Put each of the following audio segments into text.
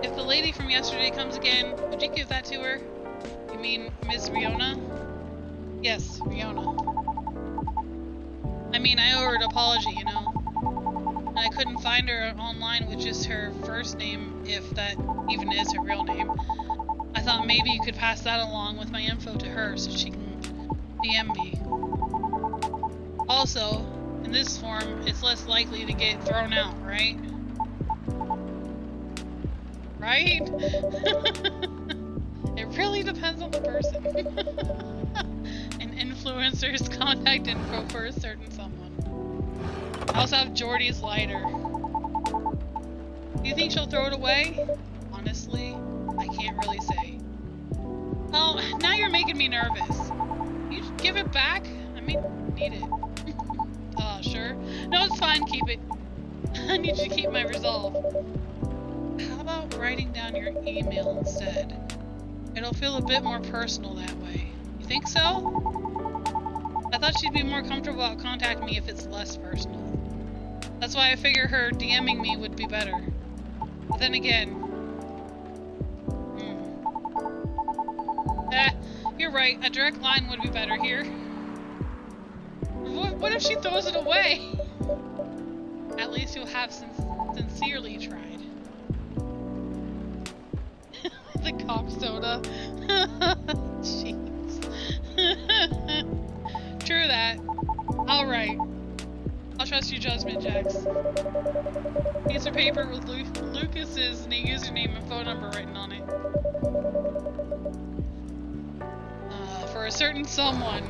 If the lady from yesterday comes again, would you give that to her? You mean Miss Riona? Yes, Riona. I mean, I owe her an apology, you know. And I couldn't find her online with just her first name, if that even is her real name. I thought maybe you could pass that along with my info to her so she can DM me. Also, in this form, it's less likely to get thrown out, right? Right? It really depends on the person. An influencer's contact info for a certain someone. I also have Jordy's lighter. Do you think she'll throw it away? Honestly, I can't really say. Oh, now you're making me nervous. You just give it back? I may need it. Sure. No, it's fine, keep it. I need you to keep my resolve. How about writing down your email instead? It'll feel a bit more personal that way. You think so? I thought she'd be more comfortable about contacting me if it's less personal. That's why I figure her DMing me would be better. But then again... you're right. A direct line would be better here. What if she throws it away? At least you'll have sincerely tried. The cock soda. Jeez. True that. Alright. I'll trust your judgment, Jax. Piece of paper with Lucas's username and phone number written on it. For a certain someone.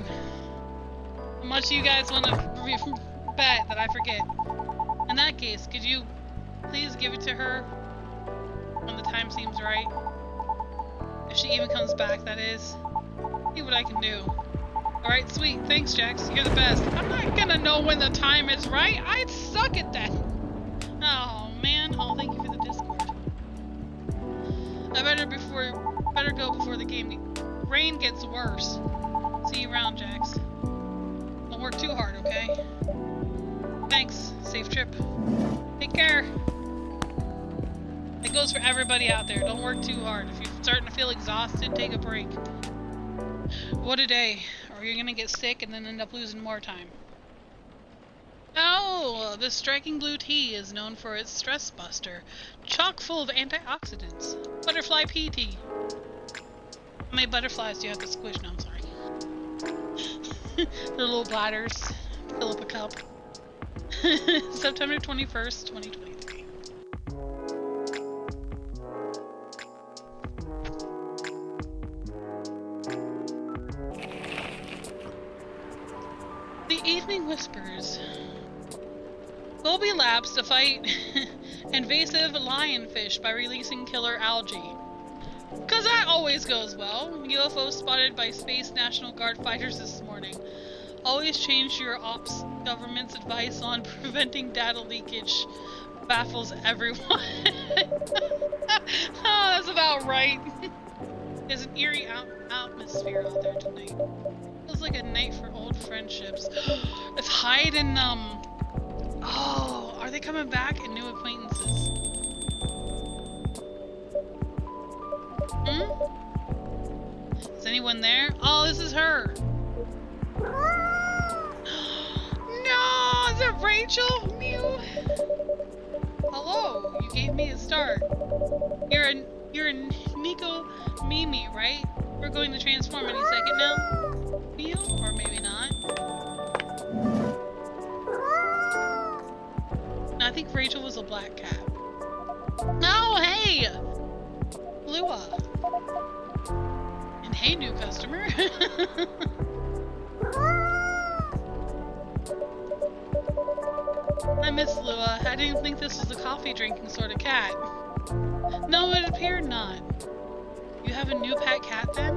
How much do you guys want to bet that I forget? In that case, could you please give it to her when the time seems right? If she even comes back, that is. See what I can do. Alright, sweet. Thanks, Jax. You're the best. I'm not gonna know when the time is right. I suck at that. Oh, man. Oh, thank you for the Discord. I better go before the rain gets worse. See you around, Jax. Don't work too hard, okay? Thanks. Safe trip. Take care. It goes for everybody out there. Don't work too hard. If you're starting to feel exhausted, take a break. What a day. Or you're gonna get sick and then end up losing more time. Oh, the striking blue tea is known for its stress buster, chock full of antioxidants. Butterfly pea tea. How many butterflies do you have to squish? No, I'm sorry. The little bladders. Fill up a cup. September 21st, 2023. The Evening Whispers. Gobi Labs to fight invasive lionfish by releasing killer algae. Cause that always goes well. UFO spotted by Space National Guard fighters this morning. Always change your ops government's advice on preventing data leakage. Baffles everyone. Oh, that's about right. There's an eerie atmosphere out there tonight. Feels like a night for old friendships. It's Hyde and oh, are they coming back and new acquaintances? Is anyone there? Oh, this is her. No, is it Rachel? Mew. Hello, you gave me a start. You're a Nico Mimi, right? We're going to transform any second now. Mew, or maybe not. No, I think Rachel was a black cat. Oh, hey, Lua. And hey, new customer. I miss Lua. I didn't think this was a coffee drinking sort of cat. No, it appeared not. You have a new pet cat then?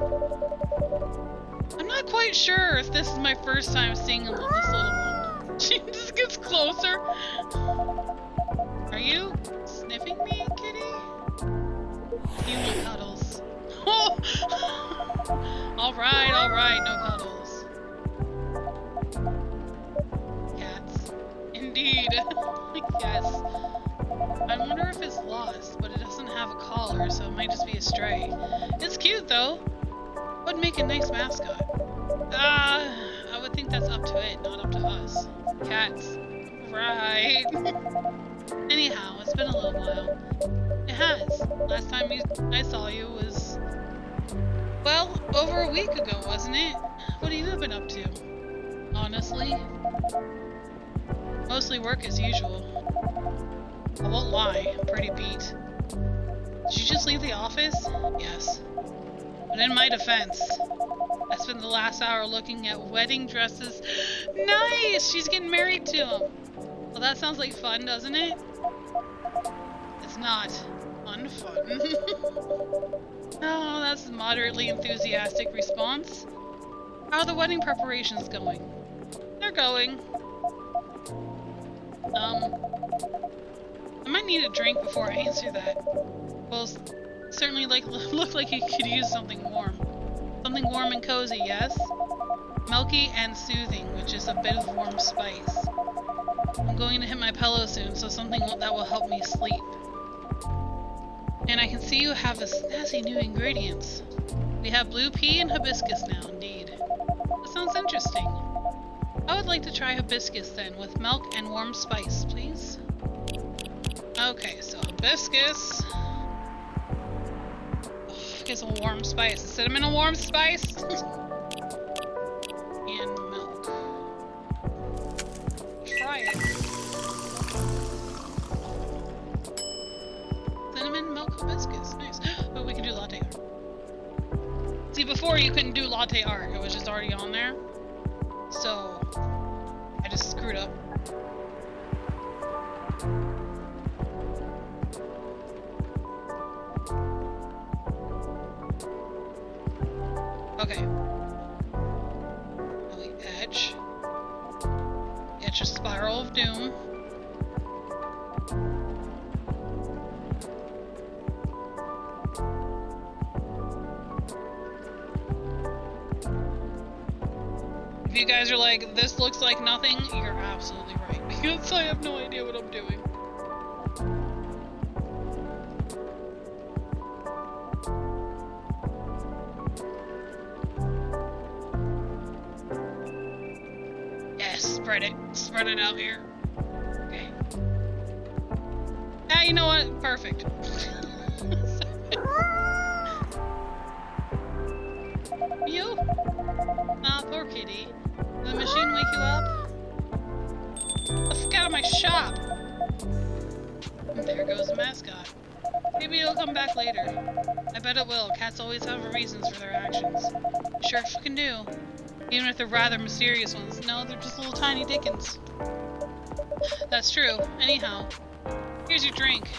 I'm not quite sure if this is my first time seeing this little one. She just gets closer. Are you sniffing me, kitty? You want cuddles. Oh! Alright, no cuddles. Cats. Indeed. Yes. I wonder if it's lost, but it doesn't have a call. collar, so it might just be a stray. It's cute though. Would make a nice mascot. I would think that's up to it, not up to us. Cats. Right. Anyhow, it's been a little while. It has. Last time I saw you was, well, over a week ago, wasn't it? What have you been up to? Honestly? Mostly work as usual. I won't lie, I'm pretty beat. Did you just leave the office? Yes. But in my defense, I spent the last hour looking at wedding dresses. Nice! She's getting married to him! Well, that sounds like fun, doesn't it? It's not unfun. Oh, that's a moderately enthusiastic response. How are the wedding preparations going? They're going. I might need a drink before I answer that. Well, certainly look like you could use something warm. Something warm and cozy, yes? Milky and soothing, which is a bit of warm spice. I'm going to hit my pillow soon, so something that will help me sleep. And I can see you have a snazzy new ingredients. We have blue pea and hibiscus now, indeed. That sounds interesting. I would like to try hibiscus then, with milk and warm spice, please. Okay, so hibiscus. Get some warm spice. Is cinnamon a warm spice? And milk. Try it. Cinnamon, milk, hibiscus. Nice. Oh, we can do latte art. See, before you couldn't do latte art. It was just already on there. So, I just screwed up. Okay. Now we etch. Etch a spiral of doom. If you guys are like, this looks like nothing, you're absolutely right. Because I have no idea what I'm doing. Spread it out here. Okay. Ah, you know what? Perfect. You? Ah, poor kitty. Did the machine wake you up? Let's get out of my shop. And there goes the mascot. Maybe it'll come back later. I bet it will. Cats always have reasons for their actions. Sure fucking do. Even if they're rather mysterious ones. No, they're just little tiny dickens. That's true. Anyhow, here's your drink.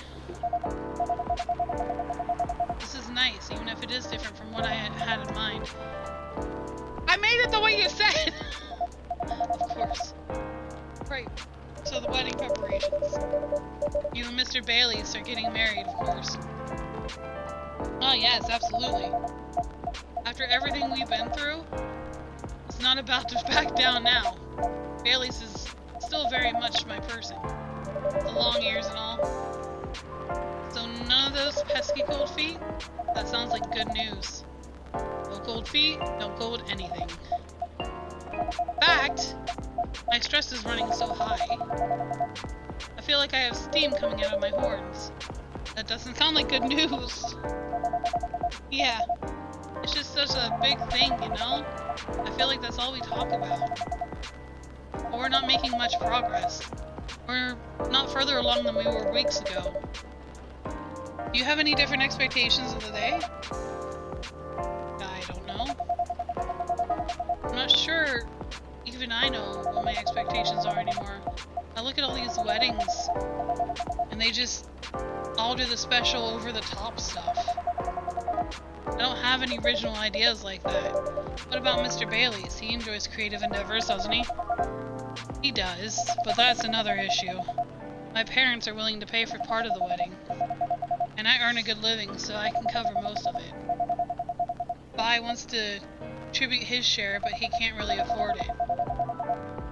This is nice, even if it is different from what I had in mind. I made it the way you said! Of course. Right. So the wedding preparations. You and Mr. Bayliss are getting married, of course. Oh yes, absolutely. After everything we've been through, it's not about to back down now. Bayliss is still very much my person. The long ears and all. So none of those pesky cold feet? That sounds like good news. No cold feet, no cold anything. In fact, my stress is running so high. I feel like I have steam coming out of my horns. That doesn't sound like good news. Yeah. It's just such a big thing, you know? I feel like that's all we talk about. But we're not making much progress. We're not further along than we were weeks ago. Do you have any different expectations of the day? I don't know. I'm not sure even I know what my expectations are anymore. I look at all these weddings, and they just all do the special over-the-top stuff. I don't have any original ideas like that. What about Mr. Bayliss? He enjoys creative endeavors, doesn't he? He does, but that's another issue. My parents are willing to pay for part of the wedding. And I earn a good living, so I can cover most of it. Vi wants to contribute his share, but he can't really afford it.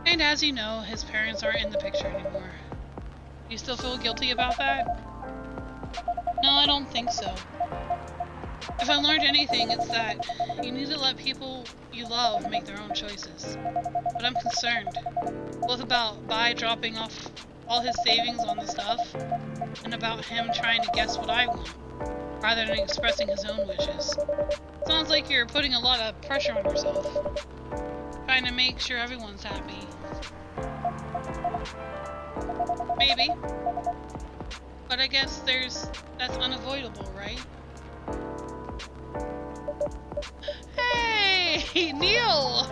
And as you know, his parents aren't in the picture anymore. Do you still feel guilty about that? No, I don't think so. If I learned anything, it's that you need to let people you love make their own choices. But I'm concerned, both about Bai dropping off all his savings on the stuff, and about him trying to guess what I want, rather than expressing his own wishes. Sounds like you're putting a lot of pressure on yourself, trying to make sure everyone's happy. Maybe. But I guess that's unavoidable, right? Hey, Neil!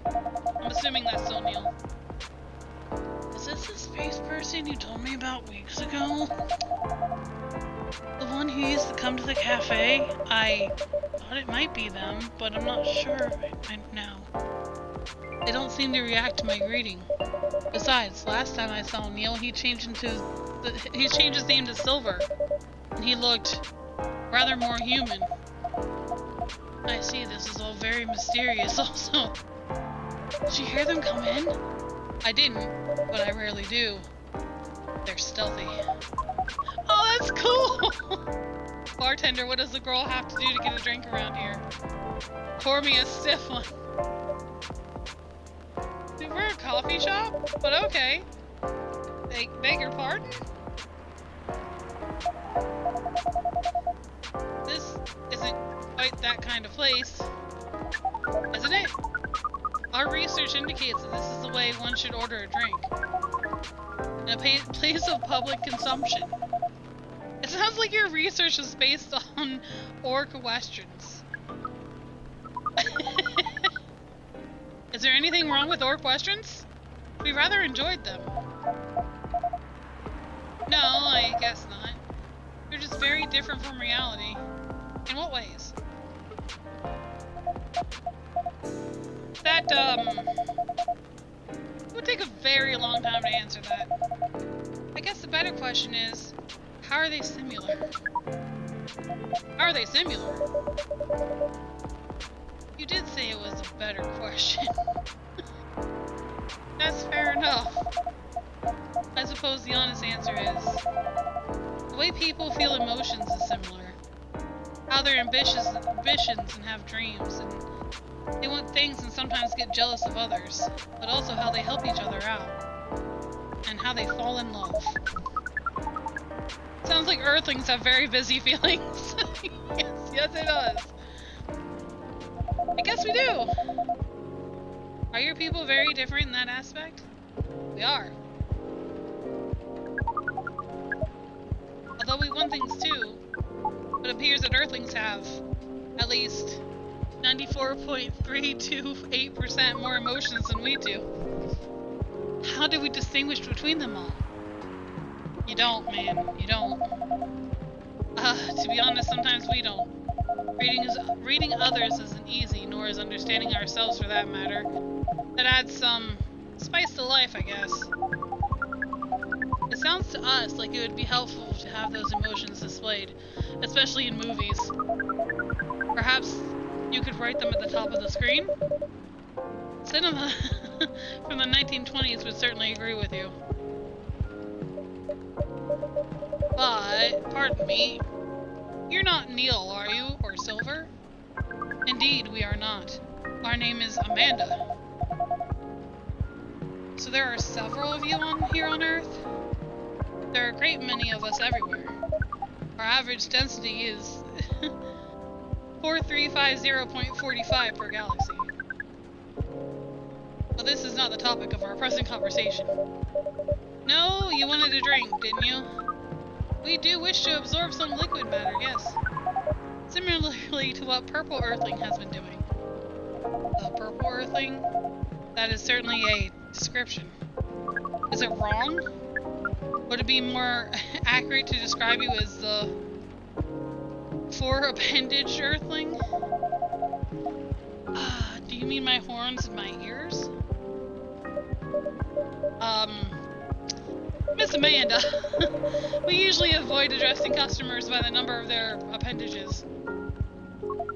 I'm assuming that's still Neil. Is this the space person you told me about weeks ago? The one who used to come to the cafe? I thought it might be them, but I'm not sure now. They don't seem to react to my greeting. Besides, last time I saw Neil, he changed his name to Silver, and he looked rather more human. I see, this is all very mysterious also. Did you hear them come in? I didn't, but I rarely do. They're stealthy. Oh, that's cool! Bartender, what does the girl have to do to get a drink around here? Pour me a stiff one. We're a coffee shop? But okay. Beg your pardon? This isn't quite that kind of place, isn't it? Our research indicates that this is the way one should order a drink. In a place of public consumption. It sounds like your research is based on orc westerns. Is there anything wrong with orc westerns? We rather enjoyed them. No, I guess not. They're just very different from reality. In what ways? That, it would take a very long time to answer that. I guess the better question is, how are they similar? How are they similar? You did say it was a better question. That's fair enough. I suppose the honest answer is, the way people feel emotions is similar. How they're ambitious and have dreams, and they want things and sometimes get jealous of others, but also how they help each other out, and how they fall in love. Sounds like Earthlings have very busy feelings. Yes it does. I guess we do. Are your people very different in that aspect? We are. Although we want things too, it appears that Earthlings have at least 94.328% more emotions than we do. How do we distinguish between them all? You don't, man. You don't. To be honest, sometimes we don't. Reading others isn't easy, nor is understanding ourselves for that matter. That adds some spice to life, I guess. It sounds to us like it would be helpful to have those emotions displayed, especially in movies. Perhaps you could write them at the top of the screen? Cinema from the 1920s would certainly agree with you. But, pardon me, you're not Neil, are you? Or Silver? Indeed, we are not. Our name is Amanda. So there are several of you here on Earth? There are a great many of us everywhere. Our average density is 4350.45 per galaxy. But this is not the topic of our present conversation. No, you wanted a drink, didn't you? We do wish to absorb some liquid matter, yes. Similarly to what Purple Earthling has been doing. The Purple Earthling? That is certainly a description. Is it wrong? Would it be more accurate to describe you as the four-appendage Earthling? Do you mean my horns and my ears? Miss Amanda, we usually avoid addressing customers by the number of their appendages.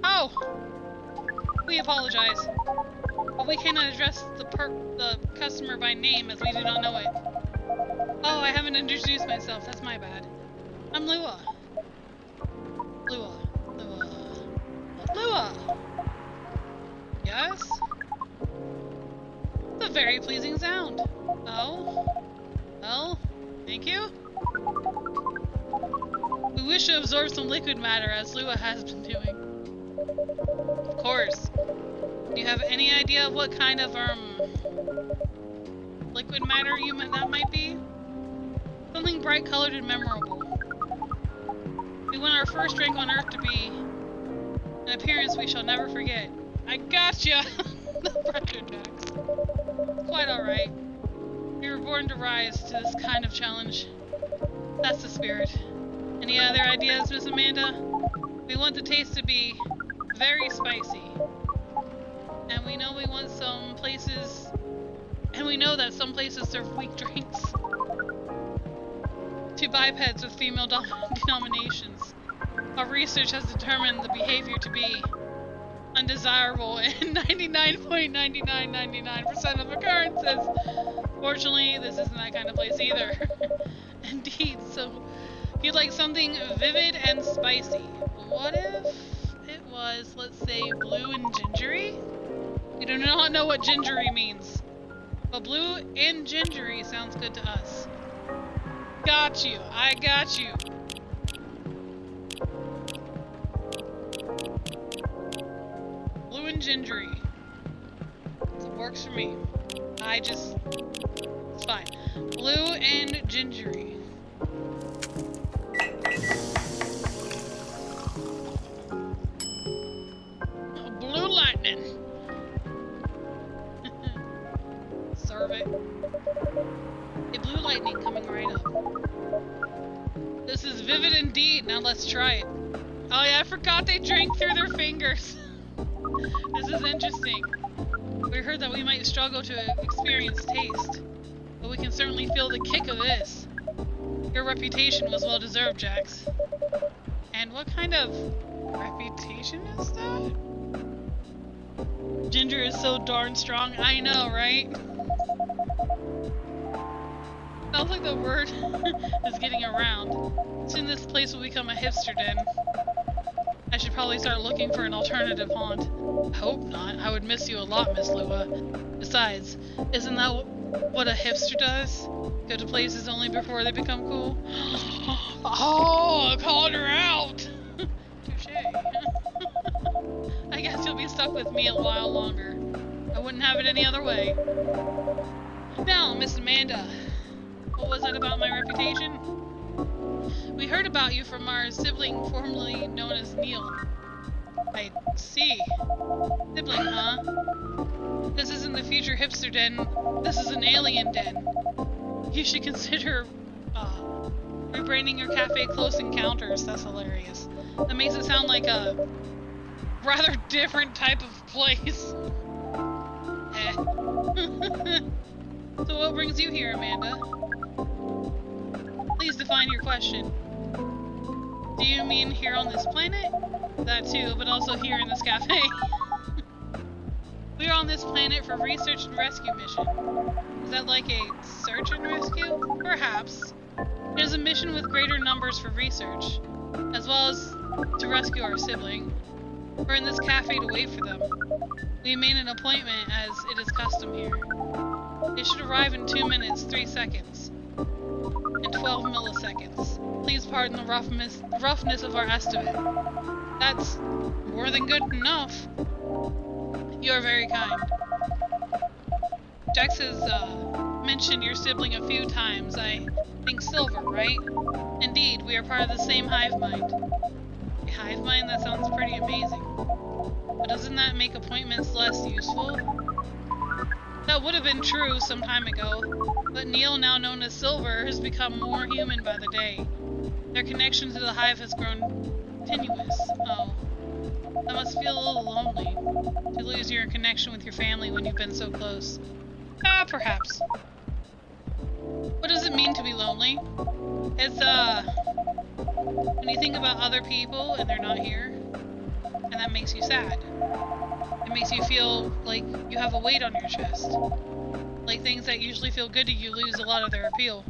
Oh! We apologize. But we cannot address the customer by name as we do not know it. Oh, I haven't introduced myself. That's my bad. I'm Lua. Lua! Yes? It's a very pleasing sound. Oh? Well, thank you. We wish to absorb some liquid matter, as Lua has been doing. Of course. Do you have any idea of what kind of, liquid matter that might be? Something bright-colored and memorable. We want our first drink on Earth to be an appearance we shall never forget. I gotcha! The pressure, Jax. Quite alright. We were born to rise to this kind of challenge. That's the spirit. Any other ideas, Miss Amanda? We want the taste to be very spicy. And we know that some places serve weak drinks. To bipeds with female denominations. Our research has determined the behavior to be undesirable in 99.9999% of occurrences. Fortunately, this isn't that kind of place either. Indeed, so you'd like something vivid and spicy. What if it was, let's say, blue and gingery? We do not know what gingery means, but blue and gingery sounds good to us. Got you. I got you. Blue and gingery. It works for me. It's fine. Blue and gingery. Blue lightning. Serve it. A blue lightning coming right up. This is vivid indeed. Now let's try it. Oh yeah, I forgot they drink through their fingers. This is interesting. We heard that we might struggle to experience taste, but we can certainly feel the kick of this. Your reputation was well deserved, Jax. And what kind of reputation is that? Ginger is so darn strong. I know, right? Sounds like the word is getting around. Soon this place will become a hipster den. I should probably start looking for an alternative haunt. I hope not. I would miss you a lot, Miss Lua. Besides, isn't that what a hipster does? Go to places only before they become cool? Oh, I called her out! Touché. I guess you'll be stuck with me a while longer. I wouldn't have it any other way. Now, Miss Amanda, what was it about my reputation? We heard about you from our sibling formerly known as Neil. I see. Sibling, huh? This isn't the future hipster den. This is an alien den. You should consider rebranding your cafe Close Encounters. That's hilarious. That makes it sound like a rather different type of place. So what brings you here, Amanda? Please define your question. Do you mean here on this planet? That too, but also here in this cafe. We are on this planet for research and rescue mission. Is that like a search and rescue? Perhaps. It is a mission with greater numbers for research, as well as to rescue our sibling. We're in this cafe to wait for them. We made an appointment as it is custom here. They should arrive in 2 minutes, 3 seconds, and 12 milliseconds. Please pardon the roughness of our estimate. That's more than good enough. You are very kind. Jax has mentioned your sibling a few times. I think Silver, right? Indeed, we are part of the same hive mind. A hive mind? That sounds pretty amazing. But doesn't that make appointments less useful? That would have been true some time ago, but Neil, now known as Silver, has become more human by the day. Their connection to the hive has grown tenuous. Oh. That must feel a little lonely, to lose your connection with your family when you've been so close. Ah, perhaps. What does it mean to be lonely? It's, when you think about other people and they're not here, and that makes you sad. It makes you feel like you have a weight on your chest. Like things that usually feel good to you lose a lot of their appeal.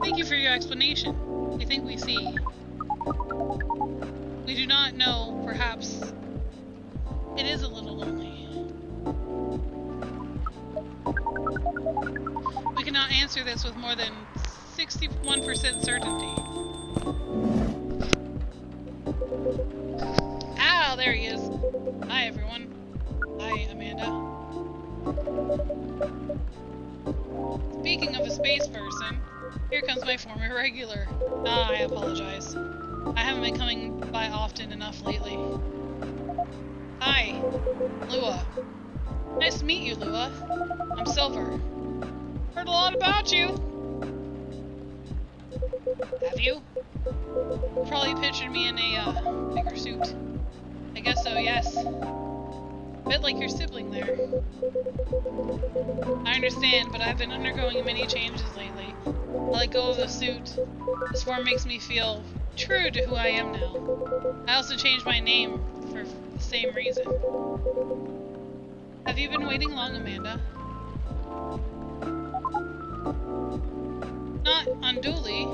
Thank you for your explanation. I think we see. We do not know, perhaps it is a little lonely. We cannot answer this with more than 61% certainty. Ah, there he is. Hi, everyone. Hi, Amanda. Speaking of a space person, here comes my former regular. Ah, I apologize. I haven't been coming by often enough lately. Hi, Lua. Nice to meet you, Lua. I'm Silver. Heard a lot about you. Have you? You probably pictured me in a bigger suit. I guess so, yes. A bit like your sibling there. I understand, but I've been undergoing many changes lately. I let go of the suit. This form makes me feel true to who I am now. I also changed my name for the same reason. Have you been waiting long, Amanda? Not unduly.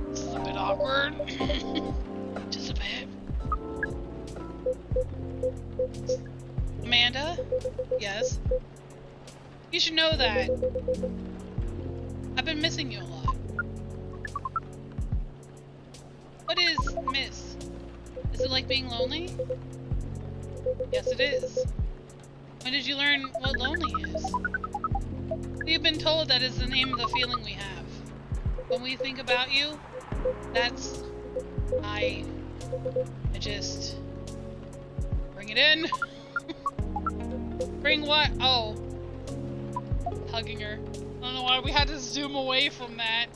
This is a bit awkward. Just a bit. Amanda? Yes? You should know that I've been missing you a lot. What is miss? Is it like being lonely? Yes, it is. When did you learn what lonely is? We've been told that is the name of the feeling we have. When we think about you, that's... I just... Bring it in. Bring what? Oh. Hugging her. I don't know why we had to zoom away from that.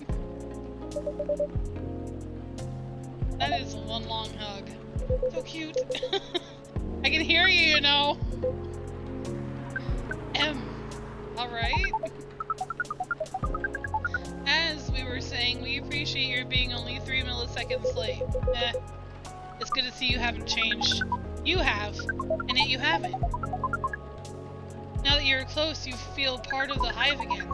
That is one long hug. So cute. I can hear you, you know. Alright. As we were saying, we appreciate your being only 3 milliseconds late. It's good to see you haven't changed. You have, and yet you haven't. Now that you're close, you feel part of the hive again.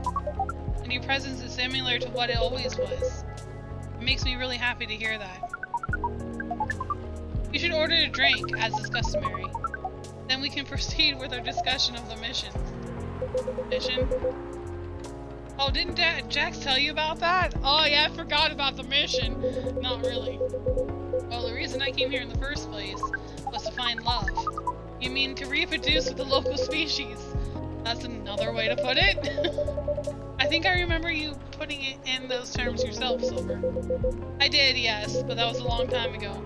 And your presence is similar to what it always was. It makes me really happy to hear that. You should order a drink, as is customary. Then we can proceed with our discussion of the mission. Mission? Oh, didn't Jax tell you about that? Oh yeah, I forgot about the mission. Not really. Well, the reason I came here in the first place was to find love. You mean to reproduce with the local species? That's another way to put it. I think I remember you putting it in those terms yourself, Silver. I did, yes, but that was a long time ago.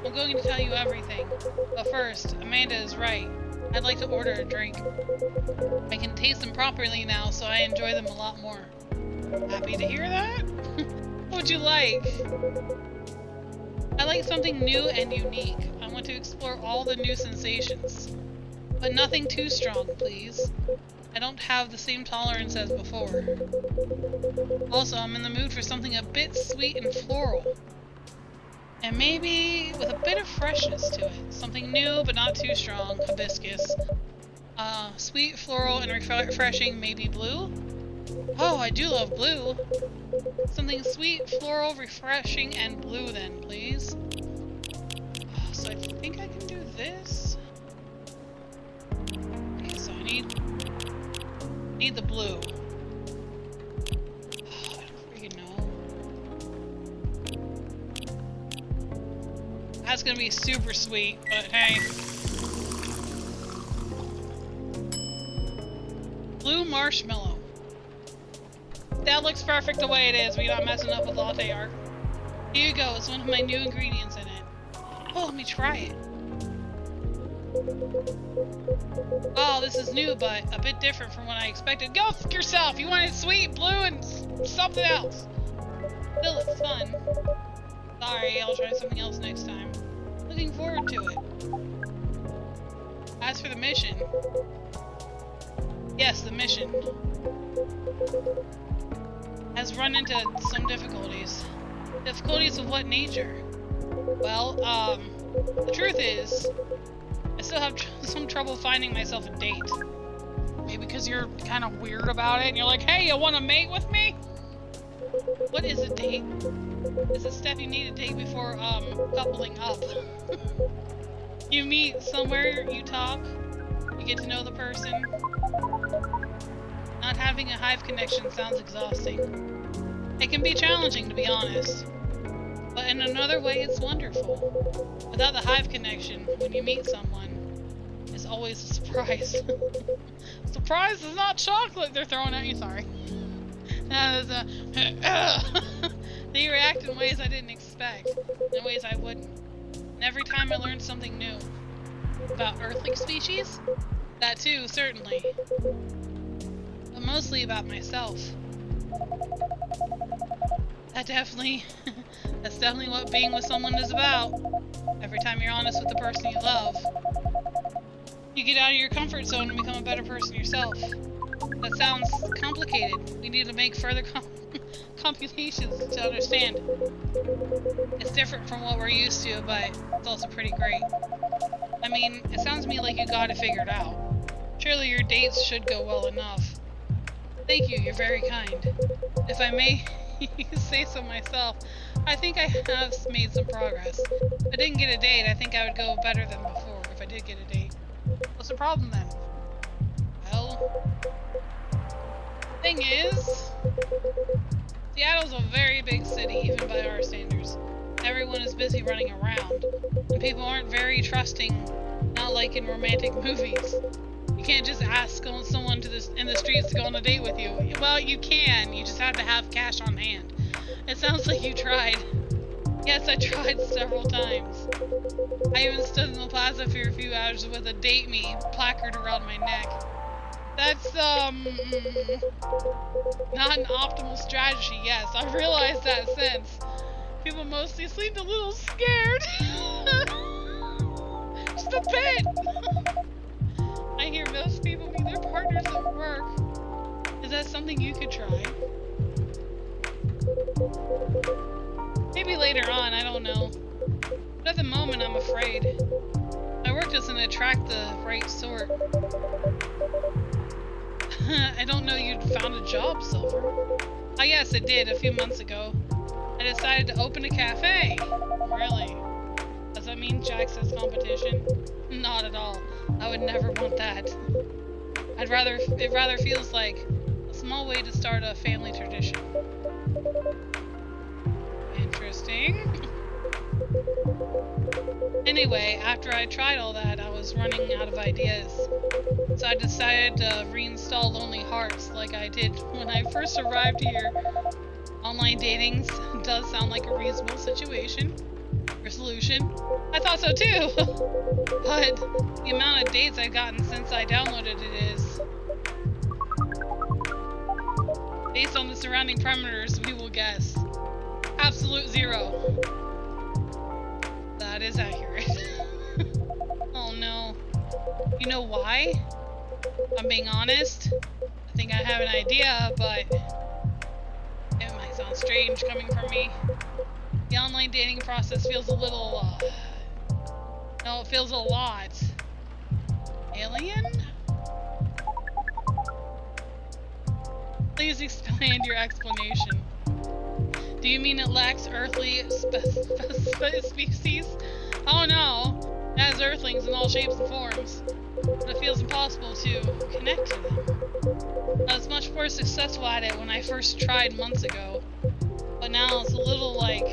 I'm going to tell you everything. But first, Amanda is right. I'd like to order a drink. I can taste them properly now, so I enjoy them a lot more. Happy to hear that? What would you like? I like something new and unique. I want to explore all the new sensations. But nothing too strong, please. I don't have the same tolerance as before. Also, I'm in the mood for something a bit sweet and floral. And maybe with a bit of freshness to it. Something new, but not too strong. Hibiscus. Sweet, floral, and refreshing, maybe blue? Oh, I do love blue. Something sweet, floral, refreshing, and blue then, please. So I think I can do this. Okay, so I need the blue. I don't freaking know. That's gonna be super sweet, but hey. Blue marshmallow. That looks perfect the way it is. We're not messing up with latte art. Here you go. It's one of my new ingredients in it. Oh, let me try it. Oh, this is new, but a bit different from what I expected. Go fuck yourself! You wanted sweet, blue, and something else. Still, it's fun. Sorry, I'll try something else next time. Looking forward to it. As for the mission... Yes, the mission has run into some difficulties. Difficulties of what nature? Well, the truth is, I still have some trouble finding myself a date. Maybe because you're kind of weird about it and you're like, hey, you want to mate with me? What is a date? It's a step you need to take before coupling up. You meet somewhere, you talk, you get to know the person. Not having a hive connection sounds exhausting. It can be challenging, to be honest. But in another way, it's wonderful. Without the hive connection, when you meet someone, it's always a surprise. Surprise is not chocolate they're throwing at you, sorry. They react in ways I didn't expect, in ways I wouldn't. And every time I learned something new about earthling species, that too, certainly. But mostly about myself. That's definitely what being with someone is about. Every time you're honest with the person you love, you get out of your comfort zone and become a better person yourself. That sounds complicated. We need to make further computations to understand. It's different from what we're used to, but it's also pretty great. I mean, it sounds to me like you got it figured out. Surely your dates should go well enough. Thank you, you're very kind. If I may say so myself, I think I have made some progress. If I didn't get a date, I think I would go better than before if I did get a date. What's the problem then? Well, thing is, Seattle's a very big city, even by our standards. Everyone is busy running around, and people aren't very trusting, not like in romantic movies. You can't just ask someone in the streets to go on a date with you. Well, you can, you just have to have cash on hand. It sounds like you tried. Yes, I tried several times. I even stood in the plaza for a few hours with a date me placard around my neck. That's, not an optimal strategy, yes. I've realized that since. People mostly seemed a little scared. Just a bit. I hear most people meet their partners at work. Is that something you could try? Maybe later on, I don't know. But at the moment, I'm afraid. My work doesn't attract the right sort. I don't know you'd found a job, Silver. Oh yes, I did, a few months ago. I decided to open a cafe. Really? Does that mean Jack says competition? Not at all. I would never want that. It rather feels like a small way to start a family tradition. Interesting. Anyway, after I tried all that, I was running out of ideas. So I decided to reinstall Lonely Hearts like I did when I first arrived here. Online dating does sound like a reasonable situation or solution. I thought so too! But the amount of dates I've gotten since I downloaded it is... based on the surrounding parameters, we will guess. Absolute zero. That is accurate. Oh no. You know why? I'm being honest. I think I have an idea, but it might sound strange coming from me. The online dating process feels a little, no, it feels a lot alien? Please expand your explanation. Do you mean it lacks earthly species? Oh no, it has earthlings in all shapes and forms, but it feels impossible to connect to them. I was much more successful at it when I first tried months ago, but now it's a little like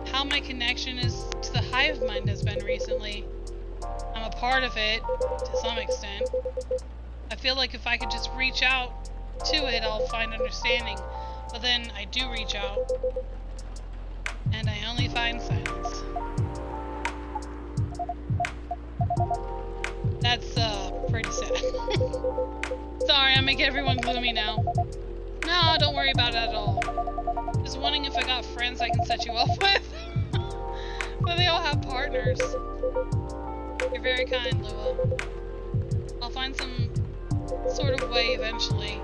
how my connection is to the hive mind has been recently. I'm a part of it, to some extent. I feel like if I could just reach out to it, I'll find understanding. But then I do reach out, and I only find silence. That's, pretty sad. Sorry, I make everyone gloomy now. No, don't worry about it at all. Just wondering if I got friends I can set you up with. But they all have partners. You're very kind, Lua. I'll find some sort of way eventually.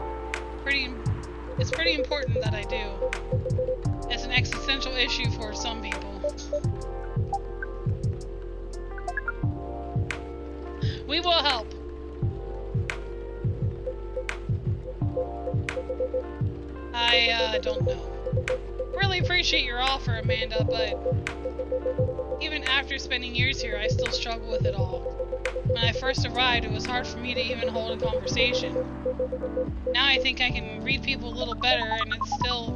It's pretty important that I do. It's an existential issue for some people. We will help. I don't know. Really appreciate your offer, Amanda, but even after spending years here, I still struggle with it all. When I first arrived, it was hard for me to even hold a conversation. Now I think I can read people a little better, and it's still...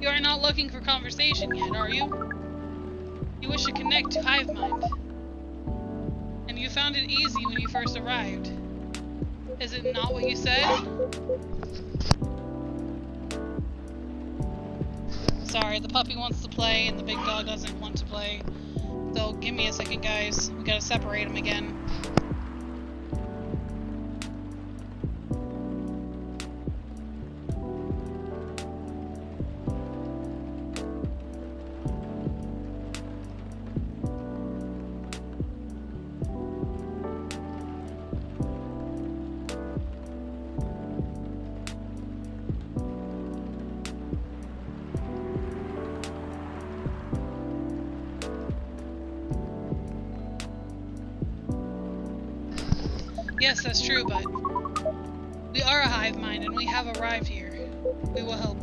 You are not looking for conversation yet, are you? You wish to connect to Hive Mind. And you found it easy when you first arrived. Is it not what you said? Sorry, the puppy wants to play and the big dog doesn't want to play. So give me a second, guys. We gotta separate them again. Yes, that's true, but we are a hive mind and we have arrived here. We will help.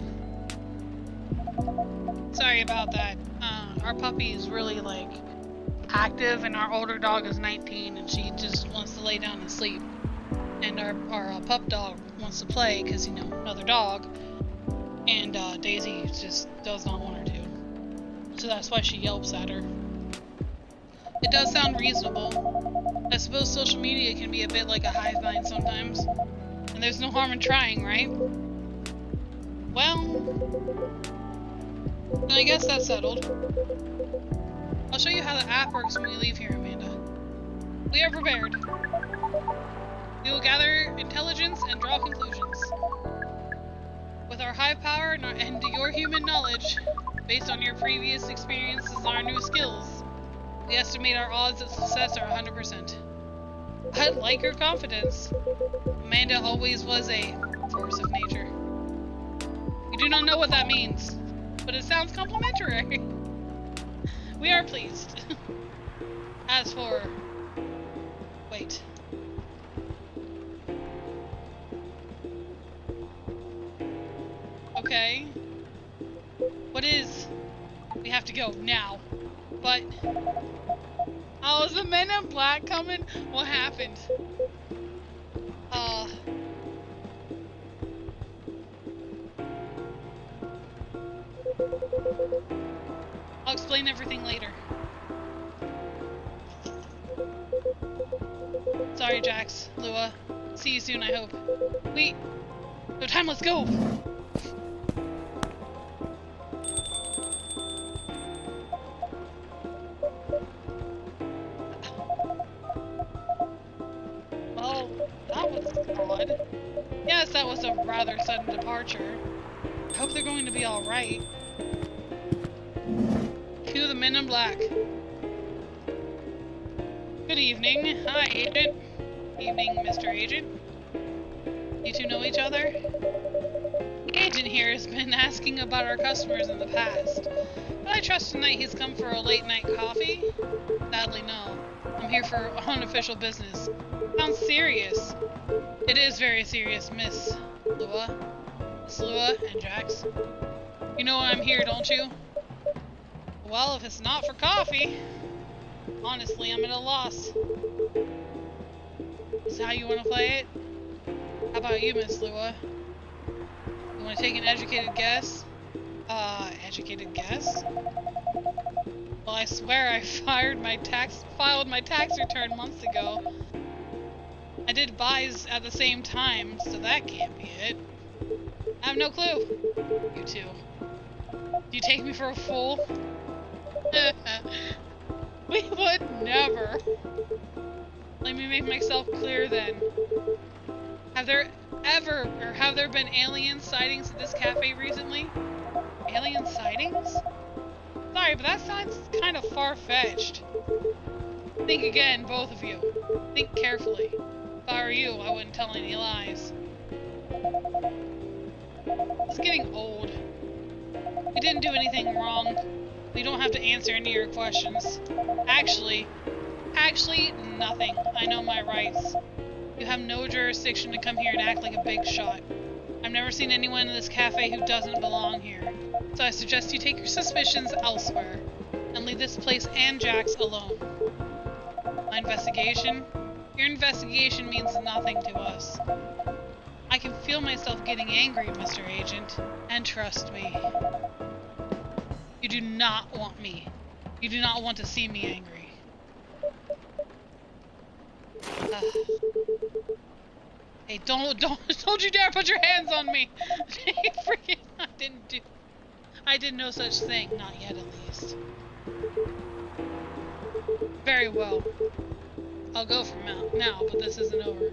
Sorry about that. Our puppy is really, like, active, and our older dog is 19 and she just wants to lay down and sleep. And our pup dog wants to play because, you know, another dog. And Daisy just does not want her to. So that's why she yelps at her. It does sound reasonable. I suppose social media can be a bit like a hive mind sometimes. And there's no harm in trying, right? Well, then I guess that's settled. I'll show you how the app works when we leave here, Amanda. We are prepared. We will gather intelligence and draw conclusions. With our hive power and your human knowledge, based on your previous experiences and our new skills, we estimate our odds of success are 100%. I like her confidence. Amanda always was a force of nature. We do not know what that means, but it sounds complimentary. We are pleased. As for... Wait. Okay. What is... We have to go now. But... Oh, is the Men in Black coming? What happened? I'll explain everything later. Sorry, Jax, Lua. See you soon, I hope. Wait! No time, let's go! Well, that was odd. Yes, that was a rather sudden departure. I hope they're going to be alright. Cue the Men in Black. Good evening. Hi, Agent. Evening, Mr. Agent. You two know each other? The agent here has been asking about our customers in the past. But I trust tonight he's come for a late night coffee? Sadly, no. I'm here for unofficial business. Sounds serious. It is very serious, Miss Lua. Miss Lua and Jax. You know why I'm here, don't you? Well, if it's not for coffee, honestly, I'm at a loss. Is that how you want to play it? How about you, Miss Lua? You want to take an educated guess? Educated guess? Well, I swear I filed my tax return months ago. I did buys at the same time, so that can't be it. I have no clue. You two. Do you take me for a fool? We would never. Let me make myself clear then. Have there been alien sightings at this cafe recently? Alien sightings? Sorry, but that sounds kind of far-fetched. Think again, both of you. Think carefully. If I were you, I wouldn't tell any lies. It's getting old. We didn't do anything wrong. We don't have to answer any of your questions. Actually, Actually, nothing. I know my rights. You have no jurisdiction to come here and act like a big shot. I've never seen anyone in this cafe who doesn't belong here. So I suggest you take your suspicions elsewhere and leave this place and Jax alone. My investigation? Your investigation means nothing to us. I can feel myself getting angry, Mr. Agent, and trust me. You do not want me. You do not want to see me angry. Hey, don't you dare put your hands on me! Freaking, I did no such thing, not yet at least. Very well. I'll go from now, but this isn't over.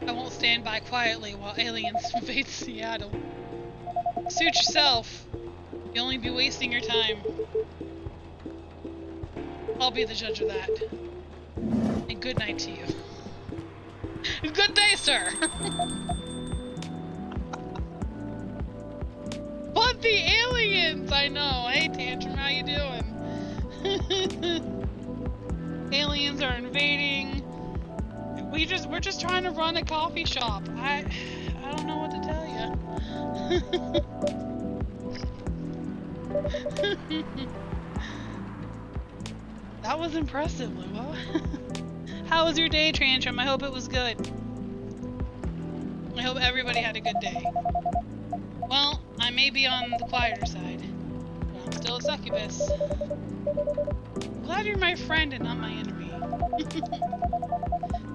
I won't stand by quietly while aliens invade Seattle. Suit yourself. You'll only be wasting your time. I'll be the judge of that. And good night to you. Good day, sir! But the aliens! I know. Hey, Tantrum, how you doing? Aliens are invading. We're just trying to run a coffee shop. I don't know what to tell you. That was impressive, Lua. How was your day, Tantrum? I hope it was good. I hope everybody had a good day. Well, I may be on the quieter side, but I'm still a succubus. I'm glad you're my friend and not my enemy.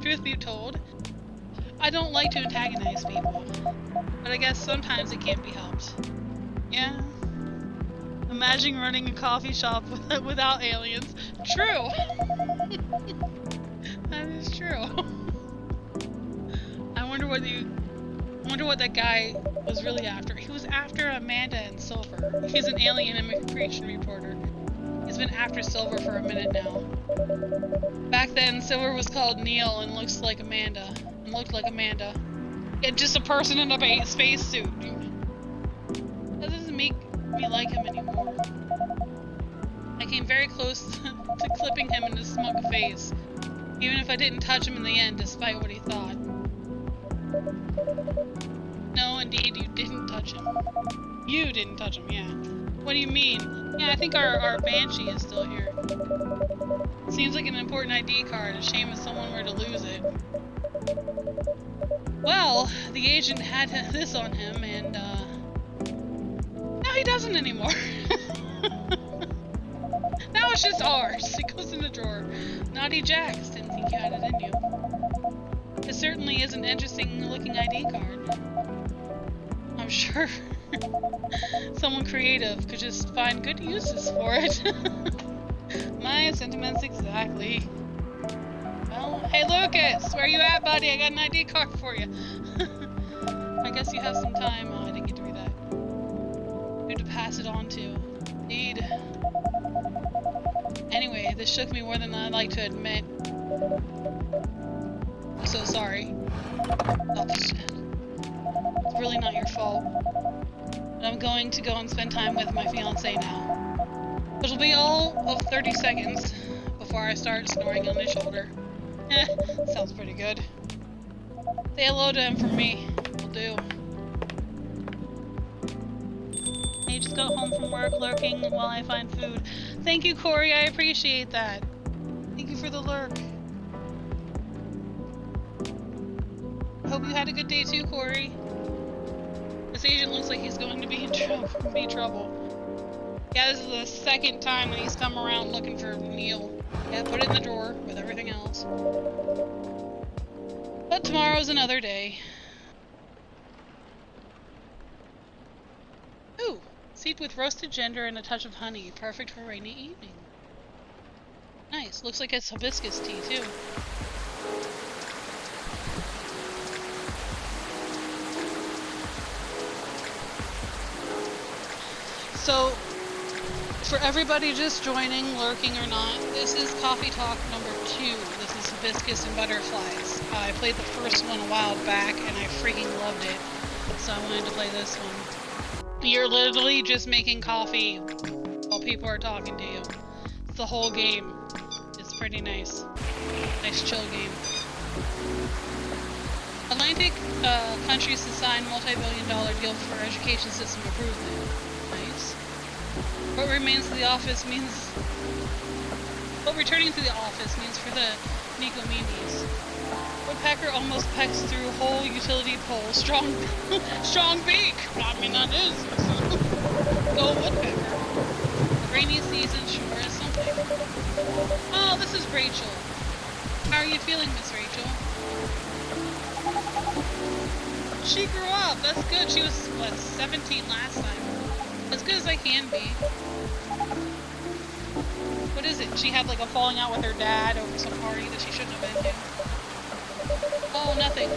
Truth be told, I don't like to antagonize people, but I guess sometimes it can't be helped. Yeah. Imagine running a coffee shop without aliens. True! That is true. I wonder what that guy was really after. He was after Amanda and Silver. He's an alien immigration reporter. He's been after Silver for a minute now. Back then, Silver was called Neil and looked like Amanda. Yeah, just a person in a spacesuit. That doesn't make me like him anymore. I came very close to clipping him in his smug face, even if I didn't touch him in the end, despite what he thought. No, indeed, you didn't touch him. You didn't touch him, yeah. What do you mean? Yeah, I think our Banshee is still here. Seems like an important ID card. A shame if someone were to lose it. Well, the agent had this on him, and, now he doesn't anymore. Now it's just ours. It goes in the drawer. Naughty Jax, didn't think you had it in you. It certainly is an interesting looking ID card. I'm sure someone creative could just find good uses for it. My sentiments exactly. Well, hey Lucas, where you at, buddy? I got an ID card for you. I guess you have some time. Oh, I didn't get to read that. Who to pass it on to. Indeed. Anyway, this shook me more than I'd like to admit. I'm so sorry. It's really not your fault. But I'm going to go and spend time with my fiancé now. It'll be all of 30 seconds before I start snoring on his shoulder. Sounds pretty good. Say hello to him from me. Will do. I just got home from work lurking while I find food. Thank you, Corey. I appreciate that. Thank you for the lurk. Hope you had a good day too, Corey. This agent looks like he's going to be in trouble. Yeah, this is the second time that he's come around looking for Neil. Yeah, put it in the drawer with everything else. But tomorrow's another day. Ooh, seed with roasted ginger and a touch of honey. Perfect for a rainy evening. Nice. Looks like it's hibiscus tea, too. So, for everybody just joining, lurking or not, this is Coffee Talk number 2. This is Hibiscus and Butterflies. I played the first one a while back, and I freaking loved it. So I wanted to play this one. You're literally just making coffee while people are talking to you. It's the whole game. It's pretty nice. Nice chill game. Atlantic countries to sign multi-billion-dollar deal for education system improvement. Nice. What remains to the office means... What returning to the office means for the Nico Mimis. Woodpecker almost pecks through whole utility pole. Strong beak! I mean, that is. Go Woodpecker. Rainy season sure is something. Oh, this is Rachel. How are you feeling, Miss Rachel? She grew up. That's good. She was, what, 17 last time. As good as I can be. What is it? She had like a falling out with her dad over some party that she shouldn't have been to. Oh, nothing.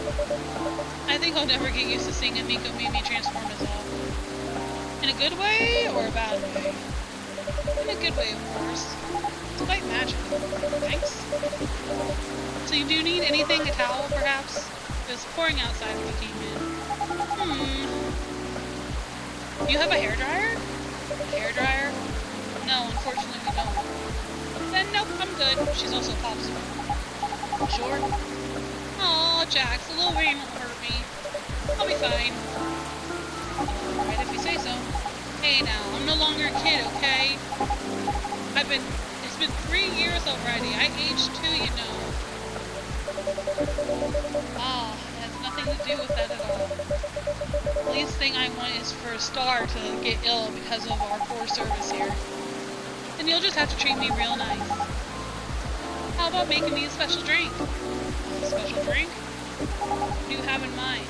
I think I'll never get used to seeing a Nico Mimi transform as all. In a good way or a bad way? In a good way, of course. It's quite magical. Thanks. So you do need anything? A towel, perhaps? It was pouring outside when you came in. Do you have a hairdryer? A hairdryer? No, unfortunately we don't. Then nope, I'm good. She's also a popsicle. Sure? Aw, Jax, a little rain won't hurt me. I'll be fine. Alright, if you say so. Hey now, I'm no longer a kid, okay? It's been 3 years already. I aged too, you know. Ah, it has nothing to do with that at all. The least thing I want is for a star to get ill because of our poor service here. And you'll just have to treat me real nice. How about making me a special drink? A special drink? What do you have in mind?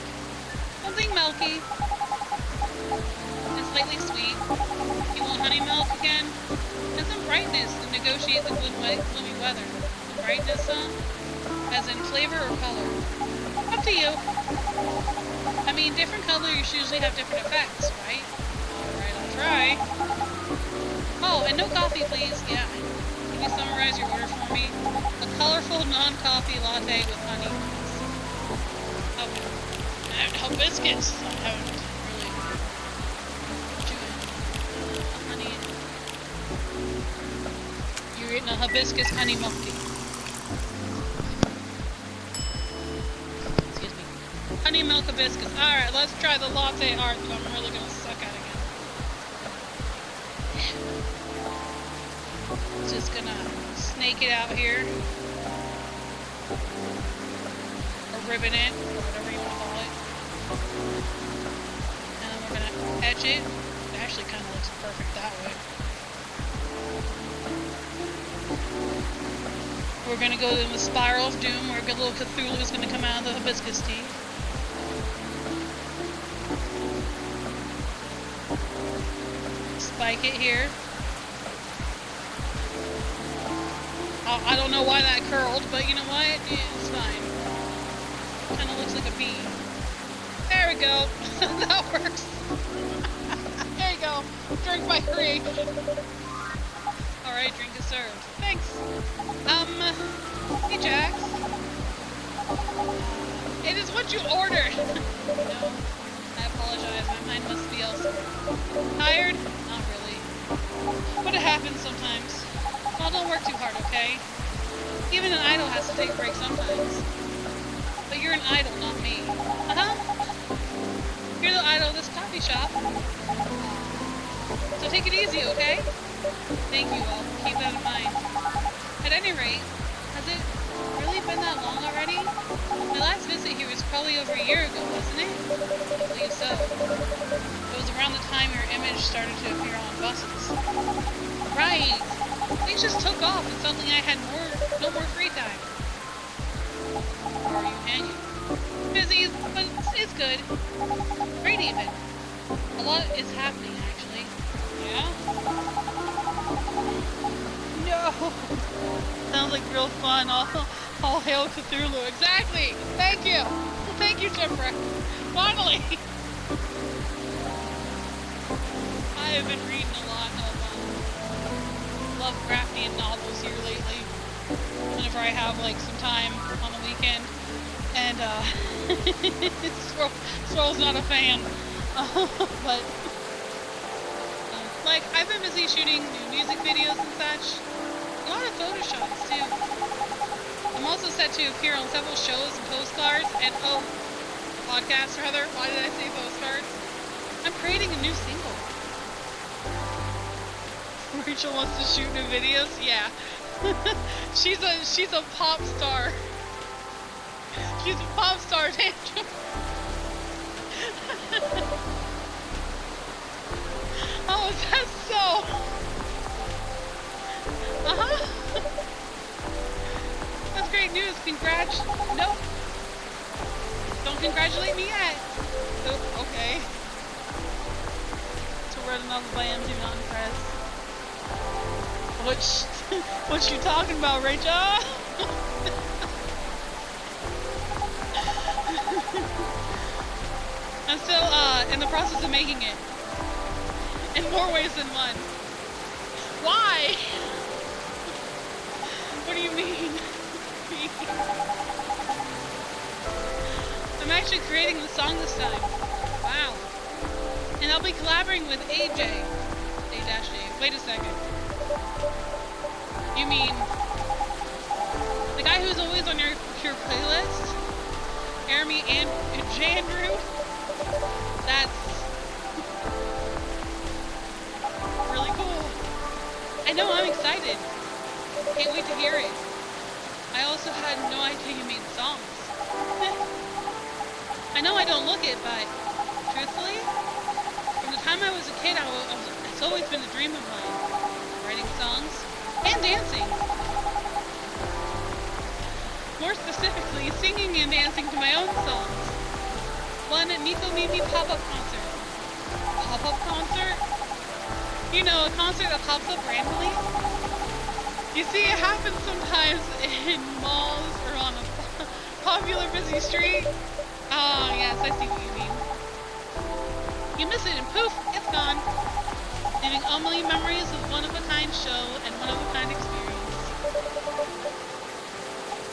Something milky. And slightly sweet. You want honey milk again? And some brightness to negotiate the gloomy weather. Some brightness, huh? As in flavor or color? Up to you. I mean, different colors usually have different effects, right? Alright, I'll try. Oh, and no coffee, please. Yeah. Can you summarize your order for me? A colorful, non-coffee latte with honey. Oh, and hibiscus. I haven't really honey. You're eating a hibiscus honey milk tea. Excuse me. Honey milk hibiscus. Alright, let's try the latte art that I'm really gonna suck at again. Just gonna snake it out here. Or ribbon it, or whatever you want to call it. And then we're gonna etch it. It actually kind of looks perfect that way. We're gonna go in the spiral of doom where a good little Cthulhu is gonna come out of the hibiscus tea. Spike it here. I don't know why that curled, but you know what? It's fine. Kind of looks like a bee. There we go. That works. There you go. Drink by creation. Alright, drink is served. Thanks. Hey Jax. It is what you ordered. No, I apologize. My mind must be elsewhere. Tired? Not really. But it happens sometimes. Well, don't work too hard, okay? Even an idol has to take a break sometimes. But you're an idol, not me. Uh-huh. You're the idol of this coffee shop. So take it easy, okay? Thank you, I'll keep that in mind. At any rate, has it really been that long already? My last visit here was probably over a year ago, wasn't it? I believe so. It was around the time your image started to appear on buses. Right. Things just took off and suddenly I had no more free time. Or are you hanging? Busy, but it's good. Great even. A lot is happening actually. Yeah? No! Sounds like real fun. All hail Cthulhu. Exactly! Thank you! Thank you, Jeffrey. Finally! I have been reading a lot of Lovecraftian novels here lately. Whenever I have like some time on the weekend. And Swirl's not a fan. But like I've been busy shooting new music videos and such. A lot of photoshops too. I'm also set to appear on several shows and postcards and podcasts rather. Why did I say postcards? I'm creating a new single. Rachel wants to shoot new videos? Yeah. she's a pop star. She's a pop star, Rachel. Oh, is that so? That's great news. Congrats. Nope. Don't congratulate me yet. Nope. Okay. To read a novel by M.D. Not impressed. What you talking about, Rachel? I'm still in the process of making it. In more ways than one. Why? What do you mean? I'm actually creating the song this time. Wow. And I'll be collaborating with AJ. A-J. Wait a second. You mean the guy who's always on your playlist? Jeremy and Andrew? That's really cool. I know, I'm excited. Can't wait to hear it. I also had no idea you made songs. I know I don't look it, but truthfully, from the time I was a kid, it's always been a dream of mine. Writing songs and dancing. More specifically, singing and dancing to my own songs. One at Nico Mimi pop-up concert. Pop-up concert? You know, a concert that pops up randomly. You see, it happens sometimes in malls or on a popular busy street. Oh, yes, I see what you mean. You miss it and poof, it's gone. Leaving only memories of one-of-a-kind show and one-of-a-kind experience.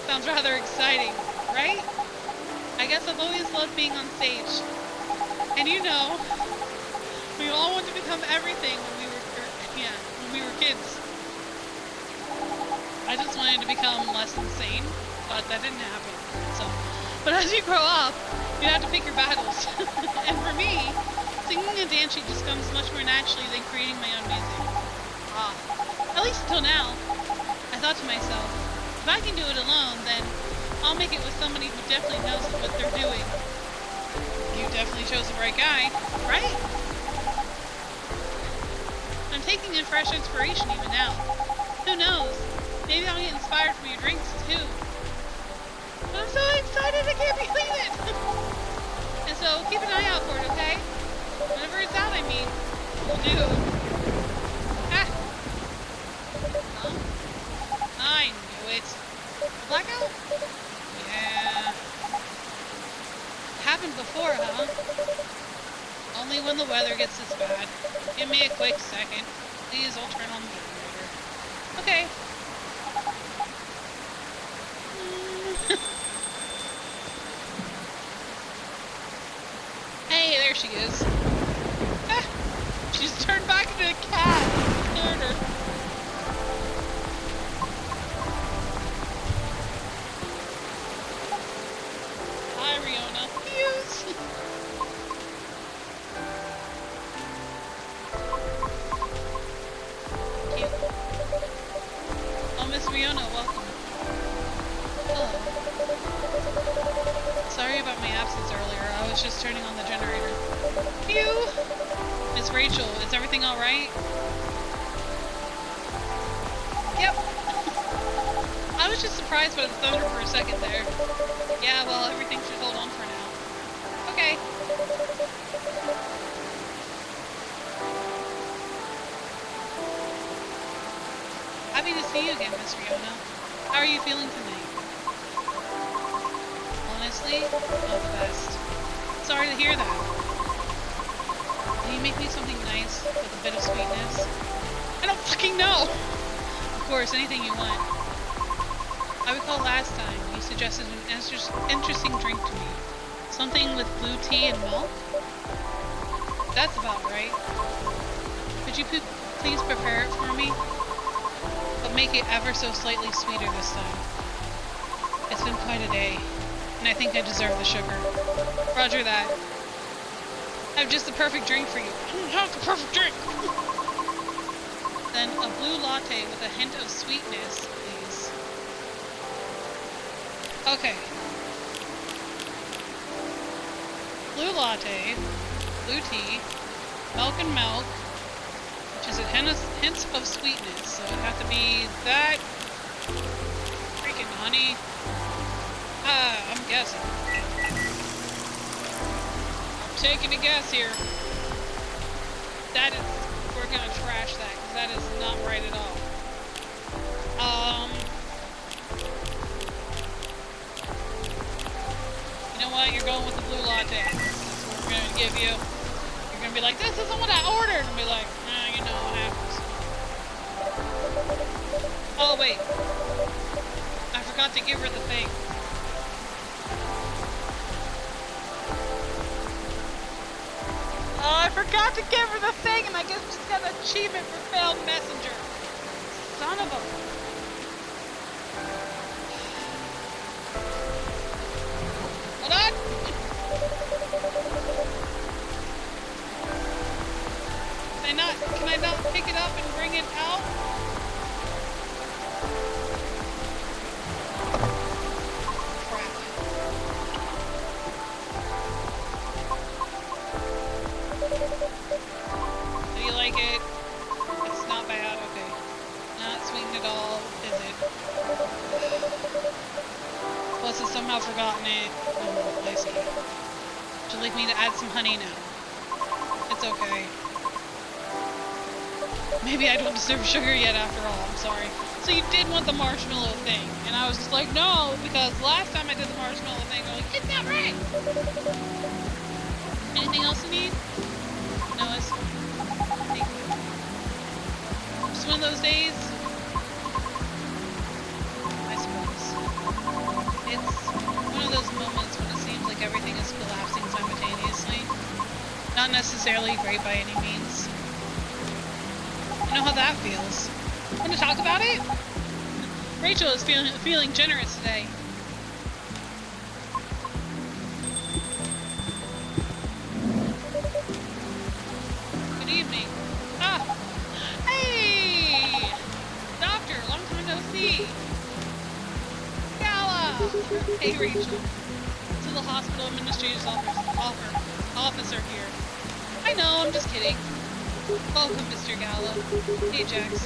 Sounds rather exciting, right? I guess I've always loved being on stage. And you know, we all want to become everything when we were kids. I just wanted to become less insane, but that didn't happen. But as you grow up, you have to pick your battles. And for me, singing and dancing just comes much more naturally than creating my own music. At least until now. I thought to myself, if I can do it alone, then I'll make it with somebody who definitely knows what they're doing. You definitely chose the right guy, right? I'm taking in fresh inspiration even now. Who knows? Maybe I'll get inspired from your drinks too. But I'm so excited, I can't believe it! And so, keep an eye out for it, okay? Whenever it's out, I mean, we'll do. Ah! Huh? I knew it. A blackout? Yeah. Happened before, huh? Only when the weather gets this bad. Give me a quick second. Please, I'll turn on the generator. Okay. Hey, there she is. Ah, she's turned back into a cat. Scared her. Hi, Riona. Yes. Cute. Oh, Miss Riona, welcome. Hello. Sorry about my absence earlier. I was just turning on the generator. Phew! Miss Rachel, is everything alright? Yep. I was just surprised by the thunder for a second there. Yeah, well, everything should hold on for now. Okay. Happy to see you again, Miss Riona. How are you feeling tonight? Honestly, not the best. Sorry to hear that. Can you make me something nice with a bit of sweetness? I don't fucking know! Of course, anything you want. I recall last time you suggested an interesting drink to me. Something with blue tea and milk? That's about right. Could you please prepare it for me? But make it ever so slightly sweeter this time. It's been quite a day, and I think I deserve the sugar. Roger that. I have just the perfect drink for you. I don't have the perfect drink! Then a blue latte with a hint of sweetness, please. Okay. Blue latte, blue tea, milk and milk, which is a hint of sweetness, so it'd have to be that. Freaking honey. I'm guessing. I'm taking a guess here. That is, we're gonna trash that, because that is not right at all. You know what? You're going with the blue latte. That's what we're gonna give you. You're gonna be like, this isn't what I ordered! And be like, you know what happens. Oh, wait. I forgot to give her the thing. Oh, I forgot to give her the thing, and I guess just got an achievement for failed messenger. Son of a... Hold on! Can I not pick it up and bring it out? Crap. Do you like it? It's not bad, okay. Not sweetened at all, is it? Plus it's somehow forgotten it. Oh, I see. Would you like me to add some honey now? It's okay. Maybe I don't deserve sugar yet after all, I'm sorry. So you did want the marshmallow thing, and I was just like, no, because last time I did the marshmallow thing, I was like, it's not right! Anything else you need? No, it's... Thank you. Just one of those days? I suppose. It's one of those moments when it seems like everything is collapsing simultaneously. Not necessarily great by any means. You know how that feels. Want to talk about it? Rachel is feeling generous today. Good evening. Ah! Hey! Doctor, long time no see. Gala! Hey, Rachel. To the hospital administrator's officer here. I know, I'm just kidding. Welcome, Mr. Gala. Hey, Jax.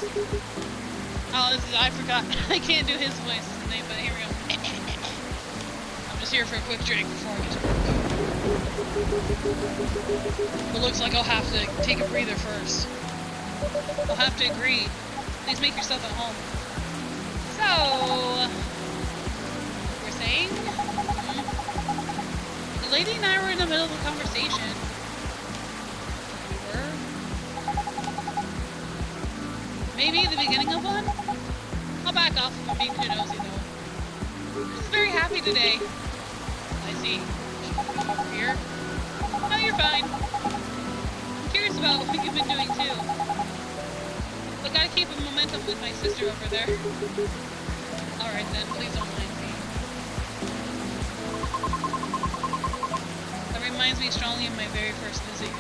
Oh, I forgot. I can't do his voice name, but here we go. I'm just here for a quick drink before I get to work. It looks like I'll have to take a breather first. I'll have to agree. Please make yourself at home. So... we're saying? The lady and I were in the middle of a conversation. Maybe the beginning of one? I'll back off if I'm being too nosy, though. I'm just very happy today. I see. Over here? Oh, you're fine. I'm curious about what you've been doing, too. But gotta keep a momentum with my sister over there. Alright then, please don't mind me. That reminds me strongly of my very first visit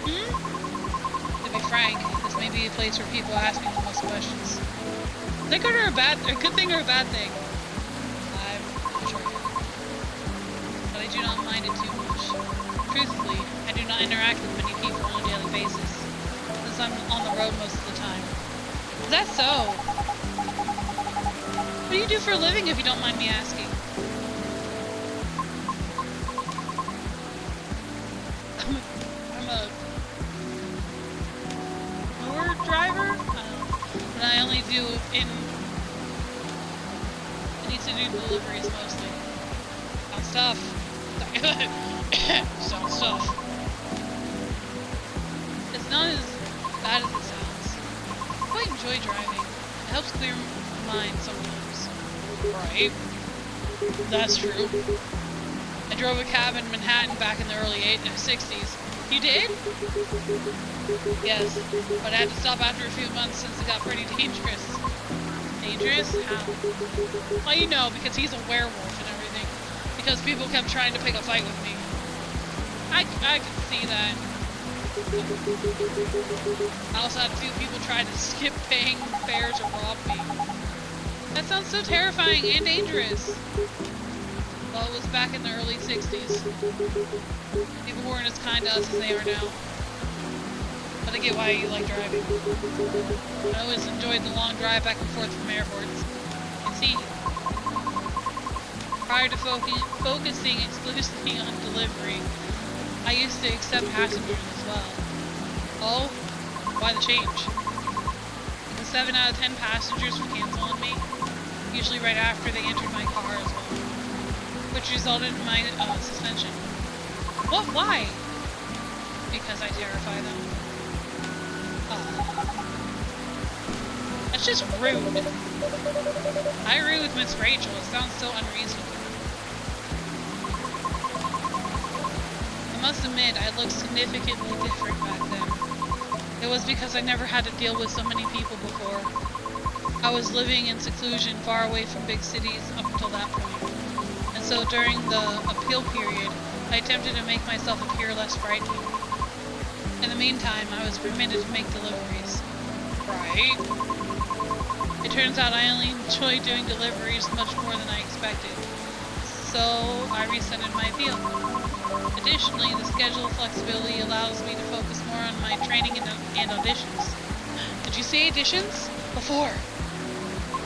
here. To be frank, this may be a place where people ask me the most questions. Is that good or a good thing or a bad thing? I'm not sure yet. But I do not mind it too much. Truthfully, I do not interact with many people on a daily basis, since I'm on the road most of the time. Is that so? What do you do for a living, if you don't mind me asking? I'm a driver? But I only do I need to do deliveries mostly. Sounds tough. Sounds tough. It's not as bad as it sounds. I quite enjoy driving. It helps clear my mind sometimes. Right. That's true. I drove a cab in Manhattan back in the early 60s. You did? Yes, but I had to stop after a few months since it got pretty dangerous. Dangerous? How? Well, you know, because he's a werewolf and everything. Because people kept trying to pick a fight with me. I could see that. I also had a few people try to skip paying fares or rob me. That sounds so terrifying and dangerous. Well, it was back in the early 60s. People weren't as kind to us as they are now. But I get why you like driving. I always enjoyed the long drive back and forth from airports. And see, prior to focusing exclusively on delivery, I used to accept passengers as well. Oh, why the change? Because 7 out of 10 passengers would cancel on me, usually right after they entered my car as well, which resulted in my suspension. What? Why? Because I terrify them. That's just rude. I agree with Miss Rachel. It sounds so unreasonable. I must admit, I looked significantly different back then. It was because I never had to deal with so many people before. I was living in seclusion far away from big cities up until that point. And so during the appeal period, I attempted to make myself appear less frightening. In the meantime, I was permitted to make deliveries. Right. It turns out I only enjoy doing deliveries much more than I expected. So I rescinded my appeal. Additionally, the schedule flexibility allows me to focus more on my training and auditions. Did you say auditions? Before.